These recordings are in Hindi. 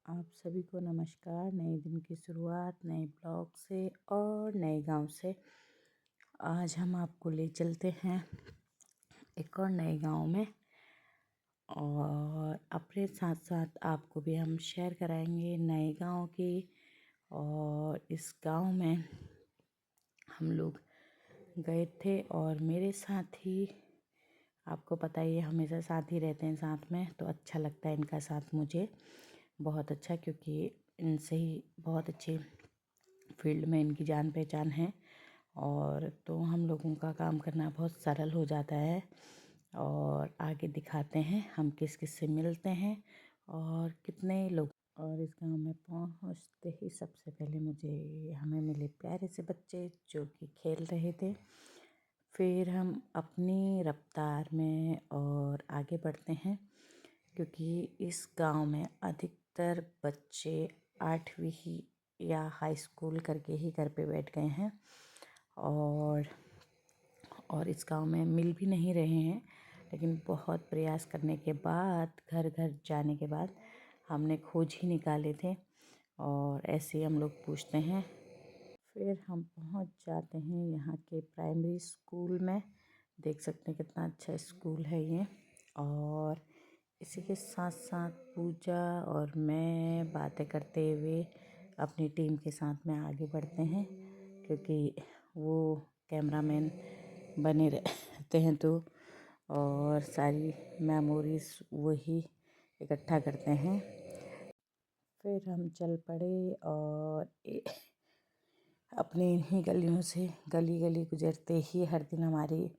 आप सभी को नमस्कार। नए दिन की शुरुआत नए ब्लॉग से और नए गांव से। आज हम आपको ले चलते हैं एक और नए गांव में, और अपने साथ साथ आपको भी हम शेयर कराएंगे नए गांव की। और इस गांव में हम लोग गए थे और मेरे साथी, आपको पता ही है, हमेशा साथ ही रहते हैं साथ में, तो अच्छा लगता है इनका साथ मुझे बहुत अच्छा, क्योंकि इनसे ही बहुत अच्छे फील्ड में इनकी जान पहचान है। और तो हम लोगों का काम करना बहुत सरल हो जाता है। और आगे दिखाते हैं हम किस किस से मिलते हैं और कितने लोग। और इस गांव में पहुंचते ही सबसे पहले हमें मिले प्यारे से बच्चे जो कि खेल रहे थे। फिर हम अपनी रफ्तार में और आगे बढ़ते हैं, क्योंकि इस गांव में अधिकतर बच्चे 8वीं ही या हाई स्कूल करके ही घर पे बैठ गए हैं। और इस गांव में मिल भी नहीं रहे हैं, लेकिन बहुत प्रयास करने के बाद, घर घर जाने के बाद हमने खोज ही निकाले थे। और ऐसे ही हम लोग पूछते हैं। फिर हम पहुंच जाते हैं यहाँ के प्राइमरी स्कूल में। देख सकते हैं कितना अच्छा स्कूल है ये। और इसी के साथ साथ पूजा और मैं बातें करते हुए अपनी टीम के साथ में आगे बढ़ते हैं, क्योंकि वो कैमरामैन बने रहते हैं तो, और सारी मेमोरीज वही इकट्ठा करते हैं। फिर हम चल पड़े और अपनी इन्हीं गलियों से गली गली गुजरते ही हर दिन हमारी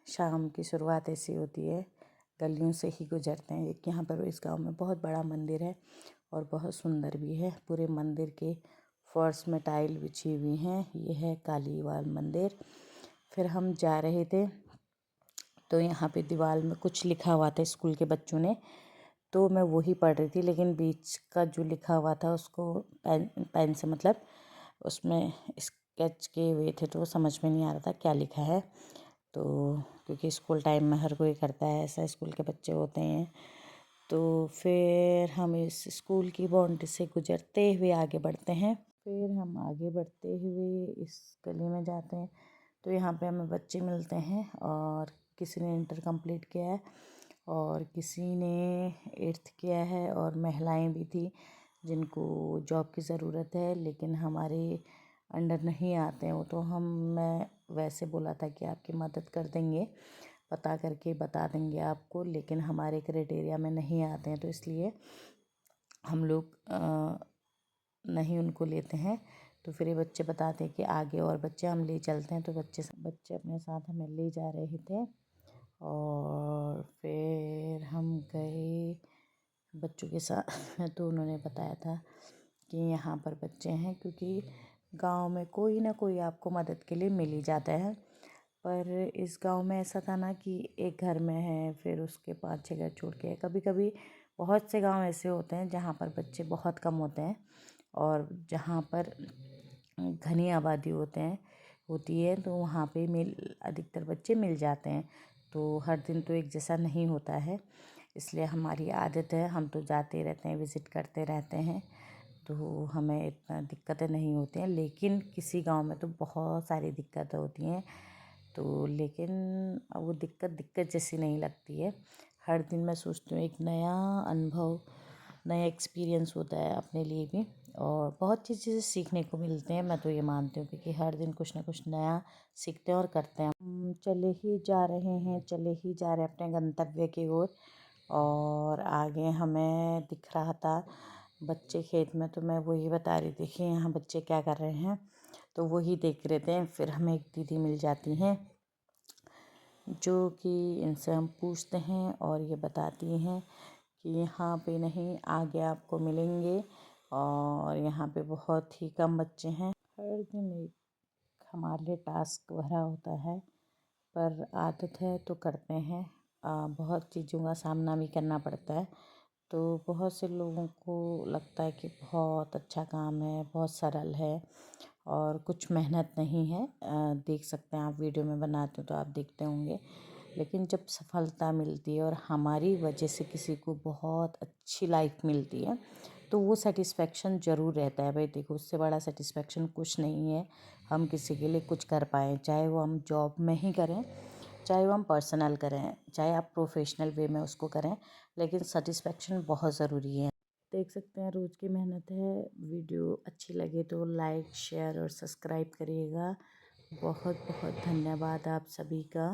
शाम की शुरुआत ऐसी होती है, गलियों से ही गुजरते हैं। एक यहाँ पर इस गांव में बहुत बड़ा मंदिर है और बहुत सुंदर भी है। पूरे मंदिर के फर्श में टाइल बिछी हुई हैं। ये है कालीवाल मंदिर। फिर हम जा रहे थे तो यहाँ पे दीवार में कुछ लिखा हुआ था स्कूल के बच्चों ने, तो मैं वही पढ़ रही थी, लेकिन बीच का जो लिखा हुआ था उसको पेन से, मतलब उसमें स्केच किए हुए थे, तो वो समझ में नहीं आ रहा था क्या लिखा है। तो क्योंकि स्कूल टाइम में हर कोई करता है ऐसा, स्कूल के बच्चे होते हैं। तो फिर हम इस स्कूल की बाउंड्री से गुजरते हुए आगे बढ़ते हैं। फिर हम आगे बढ़ते हुए इस गली में जाते हैं तो यहाँ पे हमें बच्चे मिलते हैं, और किसी ने इंटर कंप्लीट किया है और किसी ने 8th किया है, और महिलाएं भी थी जिनको जॉब की ज़रूरत है लेकिन हमारे अंडर नहीं आते हैं वो। तो मैं वैसे बोला था कि आपकी मदद कर देंगे, पता करके बता देंगे आपको, लेकिन हमारे क्राइटेरिया में नहीं आते हैं, तो इसलिए हम लोग नहीं उनको लेते हैं। तो फिर ये बच्चे बताते हैं कि आगे और बच्चे हम ले चलते हैं, तो बच्चे अपने साथ हमें ले जा रहे थे। और फिर हम गए बच्चों के साथ तो उन्होंने बताया था कि यहाँ पर बच्चे हैं, क्योंकि गांव में कोई ना कोई आपको मदद के लिए मिल ही जाता है। पर इस गांव में ऐसा था ना कि एक घर में है, फिर उसके 5-6 घर छोड़ के। कभी कभी बहुत से गांव ऐसे होते हैं जहाँ पर बच्चे बहुत कम होते हैं, और जहाँ पर घनी आबादी होती है, तो वहाँ पे अधिकतर बच्चे मिल जाते हैं। तो हर दिन तो एक जैसा नहीं होता है, इसलिए हमारी आदत है, हम तो जाते रहते हैं, विज़िट करते रहते हैं, तो हमें इतना दिक्कतें नहीं होती हैं। लेकिन किसी गांव में तो बहुत सारी दिक्कतें होती हैं, तो लेकिन वो दिक्कत जैसी नहीं लगती है। हर दिन मैं सोचती हूँ एक नया अनुभव, नया एक्सपीरियंस होता है अपने लिए भी, और बहुत चीज़ें सीखने को मिलते हैं। मैं तो ये मानती हूँ क्योंकि हर दिन कुछ ना कुछ नया सीखते हैं और करते हैं। हम चले ही जा रहे हैं अपने गंतव्य की ओर। और आगे हमें दिख रहा था बच्चे खेत में, तो मैं वही बता रही थी कि यहाँ बच्चे क्या कर रहे हैं, तो वही देख रहे थे। फिर हमें एक दीदी मिल जाती हैं जो कि इनसे हम पूछते हैं और ये बताती हैं कि यहाँ पे नहीं, आगे आपको मिलेंगे, और यहाँ पे बहुत ही कम बच्चे हैं। हर दिन एक हमारे लिए टास्क भरा होता है, पर आदत है तो करते हैं। बहुत चीज़ों का सामना भी करना पड़ता है, तो बहुत से लोगों को लगता है कि बहुत अच्छा काम है, बहुत सरल है और कुछ मेहनत नहीं है। देख सकते हैं आप, वीडियो में बनाते हो तो आप देखते होंगे, लेकिन जब सफलता मिलती है और हमारी वजह से किसी को बहुत अच्छी लाइफ मिलती है, तो वो सेटिस्फेक्शन ज़रूर रहता है। भाई देखो, उससे बड़ा सेटिस्फेक्शन कुछ नहीं है। हम किसी के लिए कुछ कर पाएँ, चाहे वो हम जॉब में ही करें, चाहे वो हम पर्सनल करें, चाहे आप प्रोफेशनल वे में उसको करें, लेकिन सेटिस्फेक्शन बहुत ज़रूरी है। देख सकते हैं रोज़ की मेहनत है। वीडियो अच्छी लगे तो लाइक, शेयर और सब्सक्राइब करिएगा। बहुत बहुत धन्यवाद आप सभी का।